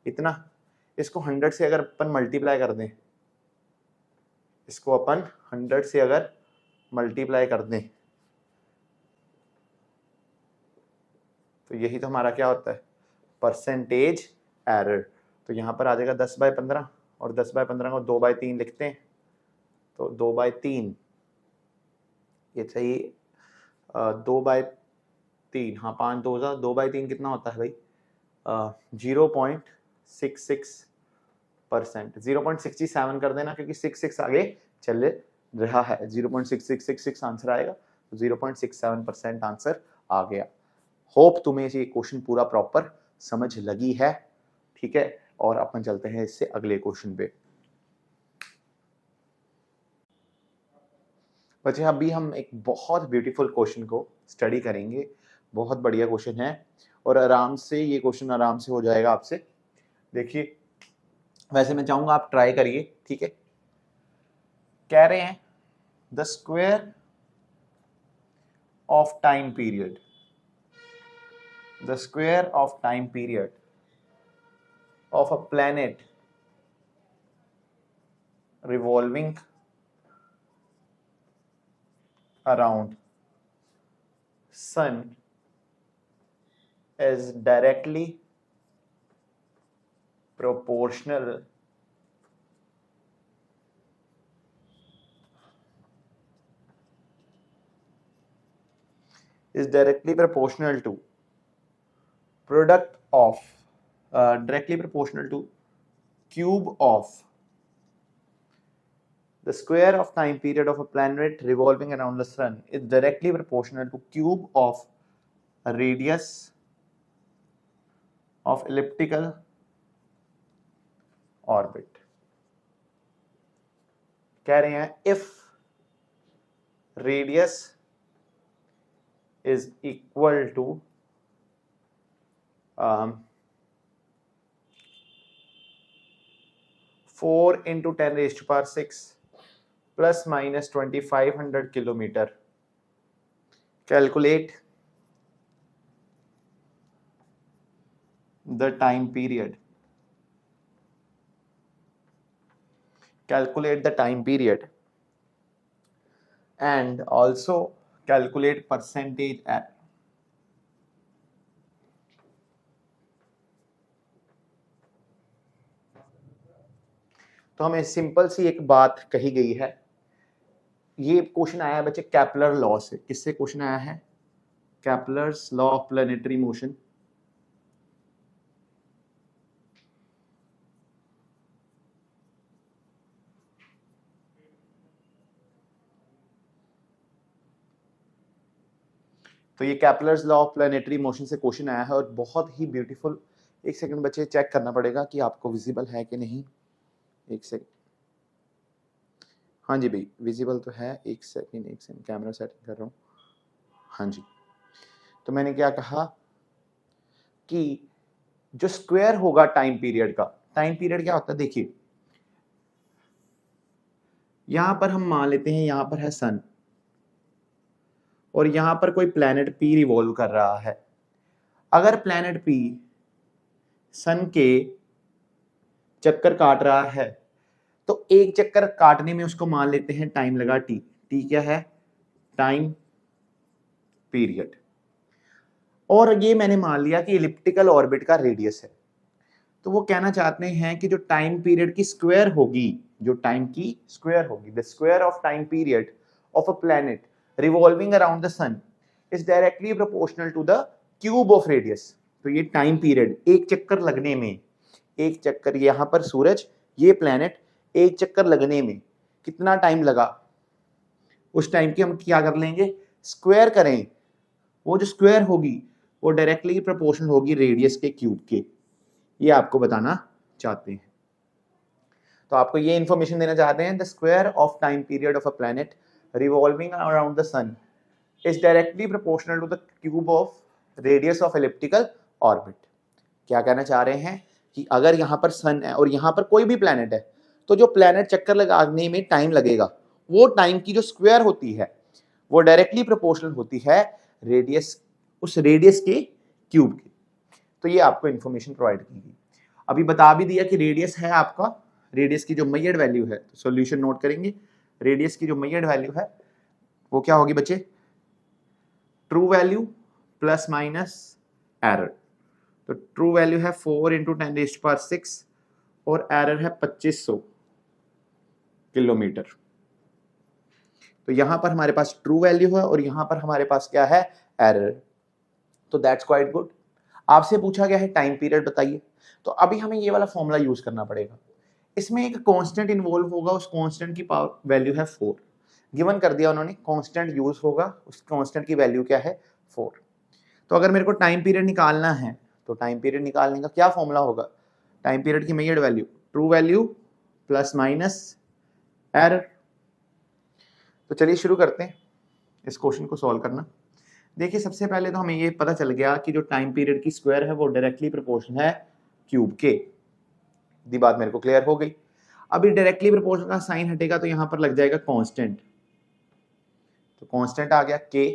इतना। इसको 100 से अगर अपन मल्टीप्लाई कर दें, इसको अपन 100 से अगर मल्टीप्लाई कर दें, तो यही तो हमारा क्या होता है, परसेंटेज एरर। तो यहाँ पर आ जाएगा 10/15, और 10/15 को 2/3 लिखते हैं, तो 2/3 ये सही, 2/3, हाँ 5 2 जा 2/3 कितना होता है भाई, 0.66%, 0.67 कर देना, क्योंकि 66 आगे चल रहा है, 0.6666 आंसर आएगा, तो 0.67% आंसर आ गया। होप तुम्हें ये क्वेश्चन पूरा प्रॉपर समझ लगी है, ठीक है। और अपन चलते हैं इससे अगले क्वेश्चन पे। बच्चे अभी हम एक बहुत ब्यूटीफुल क्वेश्चन को स्टडी करेंगे, बहुत बढ़िया क्वेश्चन है, और आराम से ये क्वेश्चन आराम से हो जाएगा आपसे। देखिए, वैसे मैं चाहूंगा आप ट्राई करिए, ठीक है। कह रहे हैं the square of time period, the square of time period of a planet revolving around sun is directly proportional to product of directly proportional to cube of the square of time period of a planet revolving around the sun is directly proportional to cube of a radius of elliptical orbit। कह रहे हैं if radius is equal to 4 into 10 raised to power 6 plus minus 2500 kilometer, calculate the time period, and also calculate percentage error। तो हमें simple सी एक बात कही गई है। ये क्वेश्चन आया है बच्चे कैपलर लॉ से। किससे क्वेश्चन आया है, Kepler's law of planetary motion. तो ये Kepler's law of planetary motion से क्वेश्चन आया है और बहुत ही ब्यूटीफुल। एक सेकंड बच्चे, चेक करना पड़ेगा कि आपको विजिबल है कि नहीं। एक सेकंड, हाँ जी भाई विजिबल तो है। एक सेकंड कैमरा सेटिंग कर रहा हूँ। हाँ जी, तो मैंने क्या कहा कि जो स्क्वायर होगा टाइम पीरियड का, टाइम पीरियड क्या होता है देखिए, यहां पर हम मान लेते हैं यहां पर है सन और यहां पर कोई प्लैनेट पी रिवॉल्व कर रहा है। अगर प्लैनेट पी सन के चक्कर काट रहा है तो एक चक्कर काटने में उसको मान लेते हैं टाइम लगा टी। टी क्या है? Time period. और ये मैंने मान लिया कि एलिप्टिकल ऑर्बिट का रेडियस है। तो वो कहना चाहते हैं कि जो टाइम पीरियड की स्क्वायर होगी, जो टाइम की स्क्वायर होगी, the square of time period of a planet revolving around the sun is directly proportional to the cube of radius. तो ये टाइम पीरियड एक चक्कर लगने में, एक चक्कर यहां पर सूरज, ये प्लैनेट, एक चक्कर लगने में कितना टाइम लगा, उस टाइम की हम क्या कर लेंगे, स्क्वायर करें। वो जो स्क्वायर होगी वो डायरेक्टली प्रोपोर्शनल होगी रेडियस के क्यूब के। ये आपको बताना चाहते हैं। तो आपको ये इंफॉर्मेशन देना चाहते हैं, the square of time period of a planet revolving around the sun is directly proportional to the cube of radius of elliptical orbit. क्या कहना चाह रहे हैं कि अगर यहाँ पर सन है और यहाँ पर कोई भी प्लैनेट है, तो जो प्लैनेट चक्कर लगाने में टाइम लगेगा वो टाइम की जो स्क्वायर होती है वो डायरेक्टली प्रोपोर्शनल होती है रेडियस, उस रेडियस के क्यूब की। तो ये आपको इंफॉर्मेशन प्रोवाइड की गई। अभी बता भी दिया कि रेडियस है आपका, रेडियस की जो मेजर्ड वैल्यू है, तो सॉल्यूशन नोट करेंगे। रेडियस की जो मेजर्ड वैल्यू है वो क्या होगी बच्चे, true value plus minus error. तो ट्रू वैल्यू है 4 इंटू 10⁶ और एरर है 2500 किलोमीटर। तो यहां पर हमारे पास ट्रू वैल्यू है और यहां पर हमारे पास क्या है, एरर। तो दैट्स क्वाइट गुड। आपसे पूछा गया है टाइम पीरियड बताइए, तो अभी हमें ये वाला फॉर्मूला यूज करना पड़ेगा। इसमें एक कांस्टेंट इन्वॉल्व होगा, उस कांस्टेंट की पावर वैल्यू है 4, गिवन कर दिया उन्होंने, कांस्टेंट यूज होगा, उस कांस्टेंट की वैल्यू क्या है 4। तो अगर मेरे को टाइम पीरियड निकालना है तो टाइम पीरियड निकालने का क्या फॉर्मूला होगा, टाइम पीरियड की measured value true value plus minus error. तो चलिए शुरू करते हैं इस क्वेश्चन को सॉल्व करना। देखिए सबसे पहले तो हमें ये पता चल गया कि जो टाइम पीरियड की स्क्वायर है वो डायरेक्टली प्रोपोर्शनल है क्यूब के। दी बात मेरे को क्लियर हो गई। अभी डायरेक्टली प्रोपोर्शनल का साइन हटेगा तो यहां पर लग जाएगा कांस्टेंट, तो कांस्टेंट आ गया के।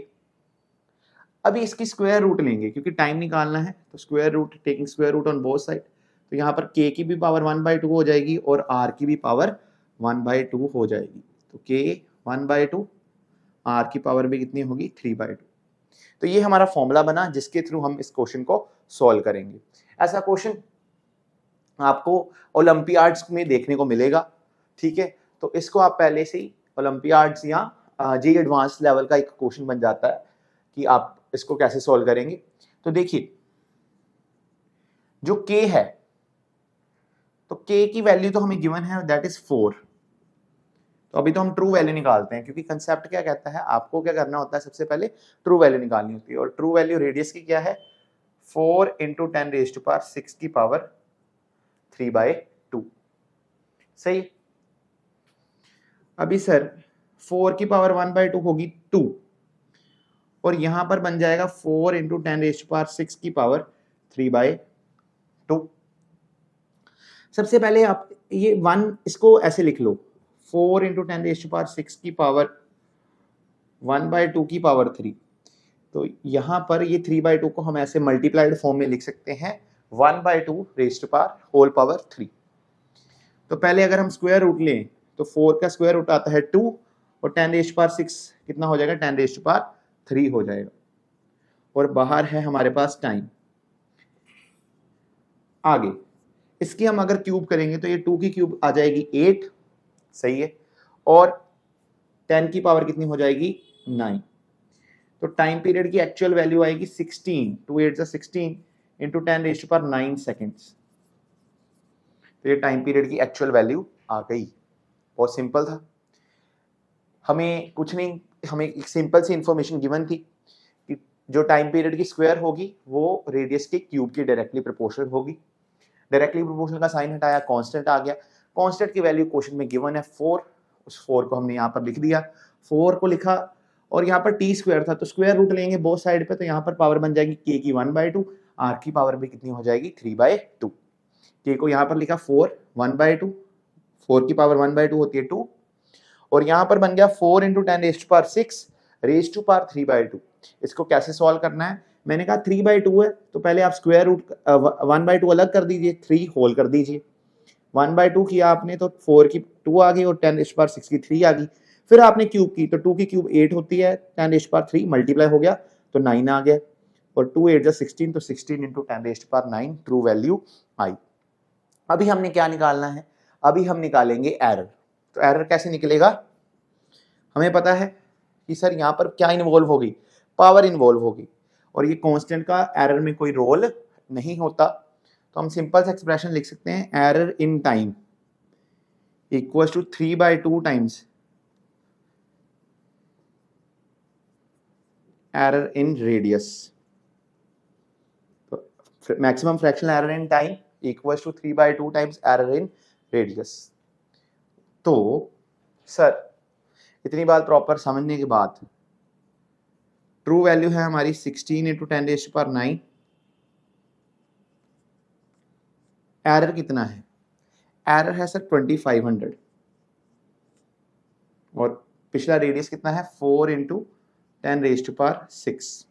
अभी इसकी स्क्वायर रूट लेंगे क्योंकि टाइम निकालना है, तो square root, taking square root on both side. तो यहाँ पर के की भी पावर 1/2 हो जाएगी और आर की भी पावर 1/2 हो जाएगी। तो के 1/2, आर की पावर भी कितनी होगी 3/2। तो ये हमारा फॉर्मूला बना जिसके थ्रू हम इस क्वेश्चन को सॉल्व करेंगे। ऐसा क्वेश्चन आपको ओलंपियाड्स में देखने को मिलेगा, ठीक है। तो इसको आप पहले से ही ओलंपियाड्स या जी एडवांस लेवल का एक क्वेश्चन बन जाता है कि आप इसको कैसे सॉल्व करेंगे। तो देखिए जो k है, तो k की वैल्यू तो हमें गिवन है, दैट इज 4। तो अभी तो हम ट्रू वैल्यू निकालते हैं क्योंकि कंसेप्ट क्या कहता है, आपको क्या करना होता है, सबसे पहले ट्रू वैल्यू निकालनी होती है। और ट्रू वैल्यू रेडियस की क्या है, 4 इंटू 10⁶ की पावर 3/2। सही। अभी सर 4 की पावर 1/2 होगी 2 और यहां पर बन जाएगा 4 इंटू 10⁶ की पावर 3/2। सबसे पहले आप ये 1 इसको ऐसे लिख लो, 4 इंटू 10⁶ की पावर 1/2 की पावर 3। तो यहां पर ये 3/2 को हम ऐसे मल्टीप्लाइड फॉर्म में लिख सकते हैं 1/2 raised to power whole power 3। तो पहले अगर हम स्क्वायर रूट लें तो 4 का स्क्वायर रूट आता है 2 और 10⁶ कितना हो जाएगा, 10⁻³ हो जाएगा। और बाहर है हमारे पास टाइम। आगे इसकी हम अगर क्यूब करेंगे तो ये 2 की क्यूब आ जाएगी 8, सही है। और 10 की पावर कितनी हो जाएगी 9। तो टाइम पीरियड की एक्चुअल वैल्यू आएगी 16, 2 8 16 इंटू 10⁹ सेकेंड्स। तो ये टाइम पीरियड की एक्चुअल वैल्यू आ गई। बहुत सिंपल था, हमें कुछ नहीं, हमें एक सिंपल सी इंफॉर्मेशन गिवन थी कि जो टाइम पीरियड की स्क्वायर होगी वो रेडियस के क्यूब की डायरेक्टली प्रोपोर्शनल होगी। डायरेक्टली प्रोपोर्शनल का साइन हटाया, कांस्टेंट आ गया। कांस्टेंट की वैल्यू क्वेश्चन में गिवन है 4, उस 4 को हमने यहाँ पर लिख दिया, 4 को लिखा और यहाँ पर टी स्क्वायर था तो स्क्वायर रूट लेंगे बोथ साइड पे, तो यहाँ पर पावर बन जाएगी k की 1/2, r की पावर भी कितनी हो जाएगी 3/2। k को यहाँ पर लिखा 4, 1/2, 4 की पावर 1/2 होती है 2, और यहाँ पर बन गया 4 × 10⁶ रेज टू पावर 3/2। इसको कैसे सॉल्व करना है, मैंने कहा 3/2 है तो पहले आप स्क्वायर रूट 1/2 अलग कर दीजिए, 3 होल कर दीजिए। 1/2 किया आपने तो 4 की 2 आ गई और 10⁶ की 3 आ गई। फिर आपने क्यूब की तो 2 की क्यूब 8 होती है, 10⁻³ मल्टीप्लाई हो गया तो 9 आ गया, और 2 8 16 तो 16 × 10⁹ ट्रू वैल्यू आई। अभी हमने क्या निकालना है, अभी हम निकालेंगे एरर। तो एरर कैसे निकलेगा, हमें पता है कि सर यहाँ पर क्या इन्वॉल्व होगी, पावर इन्वॉल्व होगी, और ये कांस्टेंट का एरर में कोई रोल नहीं होता, तो हम सिंपल सा एक्सप्रेशन लिख सकते हैं, error in time equals to 3/2 times error in radius. Maximum fractional error in time equals to 3/2 times error in radius. तो सर इतनी बात प्रॉपर समझने के बाद ट्रू वैल्यू है हमारी 16 × 10⁹, एरर कितना है, एरर है सर 2500, और पिछला रेडियस कितना है 4 × 10⁶।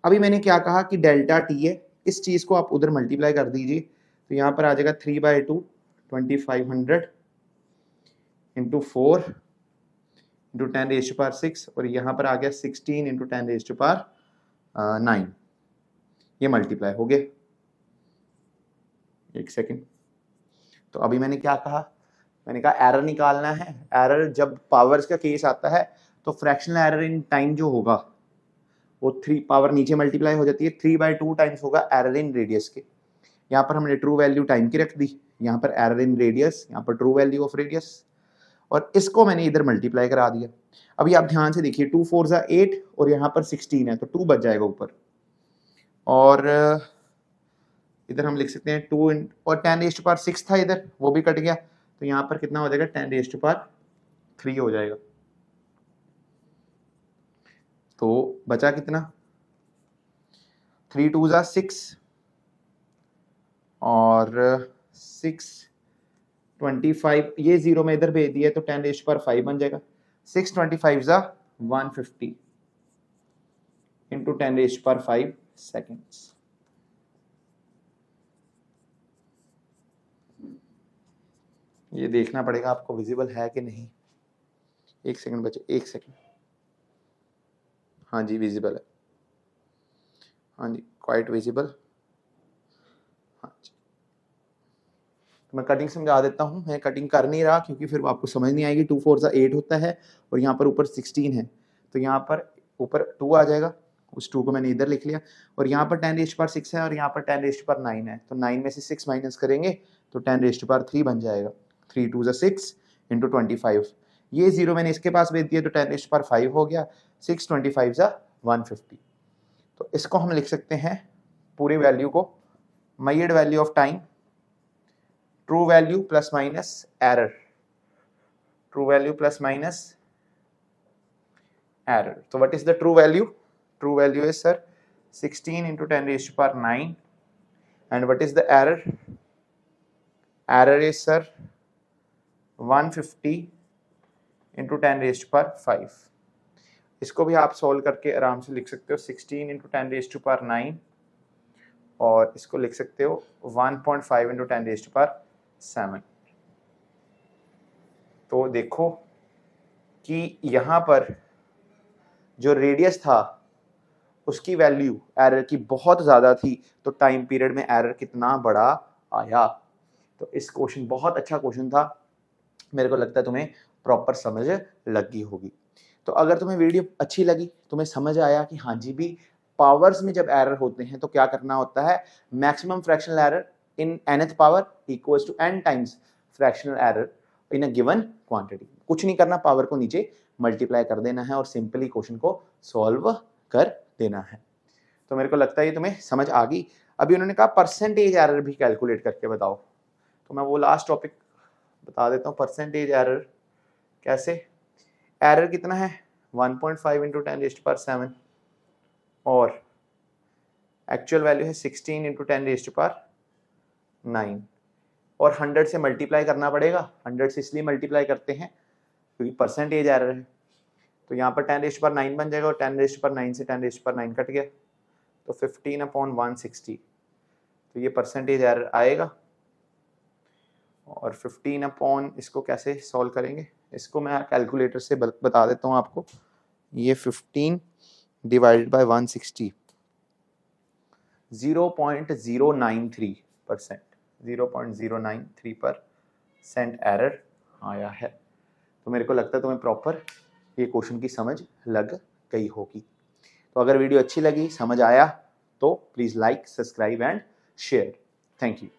अभी मैंने क्या कहा कि डेल्टा टी है, इस चीज को आप उधर मल्टीप्लाई कर दीजिए तो यहाँ पर आ जाएगा 3/2 2500 × 4 × 10⁶, और यहाँ पर आ गया 16 × 10⁹, ये मल्टीप्लाई हो गया। एक सेकेंड, तो अभी मैंने क्या कहा, मैंने कहा एरर निकालना है। एरर जब पावर्स का केस आता है तो फ्रैक्शनल एरर इन टाइम जो होगा वो 3 पावर नीचे मल्टीप्लाई हो जाती है, 3/2 टाइम्स होगा एरर इन रेडियस के। यहाँ पर हमने ट्रू वैल्यू टाइम की रख दी, यहाँ पर एरर इन रेडियस, यहाँ पर ट्रू वैल्यू ऑफ रेडियस, और इसको मैंने इधर मल्टीप्लाई करा दिया। अभी आप ध्यान से देखिए 2 4 8 और यहाँ पर 16 है तो 2 बच जाएगा ऊपर, और इधर हम लिख सकते हैं 2 और 10⁶ था इधर, वो भी कट गया, तो यहाँ पर कितना हो जाएगा 10⁻³ हो जाएगा। तो बचा कितना 3 2 6 और 6 25, ये 0 में इधर भेज दिया तो 10⁵ बन जाएगा। 6 25 150 × 10⁵ सेकेंड्स। ये देखना पड़ेगा आपको विजिबल है कि नहीं। एक सेकंड बचे, एक सेकंड, हाँ जी विजिबल है, हाँ जी क्वाइट विजिबल। हाँ जी, तो मैं कटिंग समझा देता हूँ, मैं कटिंग कर नहीं रहा क्योंकि फिर आपको समझ नहीं आएगी। 2 4 8 होता है और यहाँ पर ऊपर 16 है, तो यहाँ पर ऊपर 2 आ जाएगा, उस 2 को मैंने इधर लिख लिया, और यहाँ पर 10⁻6 है और यहाँ पर 10⁻9 है, तो 9 में से 6 माइनस करेंगे तो 10⁻3 बन जाएगा। 3 2 6 × 25, ये 0 मैंने इसके पास भेज दिया तो 10⁵ हो गया, 6 25 150। तो इसको हम लिख सकते हैं पूरी वैल्यू को, measured value of time, true value plus minus error, true value plus minus error. तो what is the true value, true value is sir 16 × 10⁹, and what is the error, error is sir 150 × 10⁵। इसको भी आप solve करके आराम से लिख सकते हो 16 × 10⁹, और इसको लिख सकते हो 1.5 × 10⁷। तो देखो कि यहाँ पर जो रेडियस था उसकी वैल्यू एरर की बहुत ज़्यादा थी, तो टाइम पीरियड में एरर कितना बड़ा आया। तो इस क्वेश्चन बहुत अच्छा क्वेश्चन था, मेरे को लगता है तुम्हें प्रॉपर समझ लगी होगी। तो अगर तुम्हें वीडियो अच्छी लगी, तुम्हें समझ आया कि हाँ जी भी पावर्स में जब एरर होते हैं तो क्या करना होता है, maximum fractional error in nth power equals to n times fractional error in a given quantity. कुछ नहीं करना, पावर को नीचे मल्टीप्लाई कर देना है और सिंपली क्वेश्चन को सॉल्व कर देना है। तो मेरे को लगता है ये तुम्हें समझ आ गई। अभी उन्होंने कहा परसेंटेज एरर भी कैलकुलेट करके बताओ, तो मैं वो लास्ट टॉपिक बता देता हूँ। परसेंटेज एरर कैसे, एरर कितना है 1.5 इंटू 10⁻⁷ और एक्चुअल वैल्यू है 16 इंटू 10⁻⁹ और 100 से मल्टीप्लाई करना पड़ेगा। 100 से इसलिए मल्टीप्लाई करते हैं क्योंकि परसेंटेज एरर है। तो यहाँ पर 10⁻9 बन जाएगा और 10⁻9 से 10⁻9 कट गया तो 15/160, तो ये परसेंटेज एरर आएगा। और 15 इसको कैसे सॉल्व करेंगे, इसको मैं कैलकुलेटर से बता देता हूँ आपको। ये 15 डिवाइडेड बाय 160 0.093%, 0.093% एरर आया है। तो मेरे को लगता है तुम्हें प्रॉपर ये क्वेश्चन की समझ लग गई होगी। तो अगर वीडियो अच्छी लगी, समझ आया, तो please like, subscribe and share. Thank you.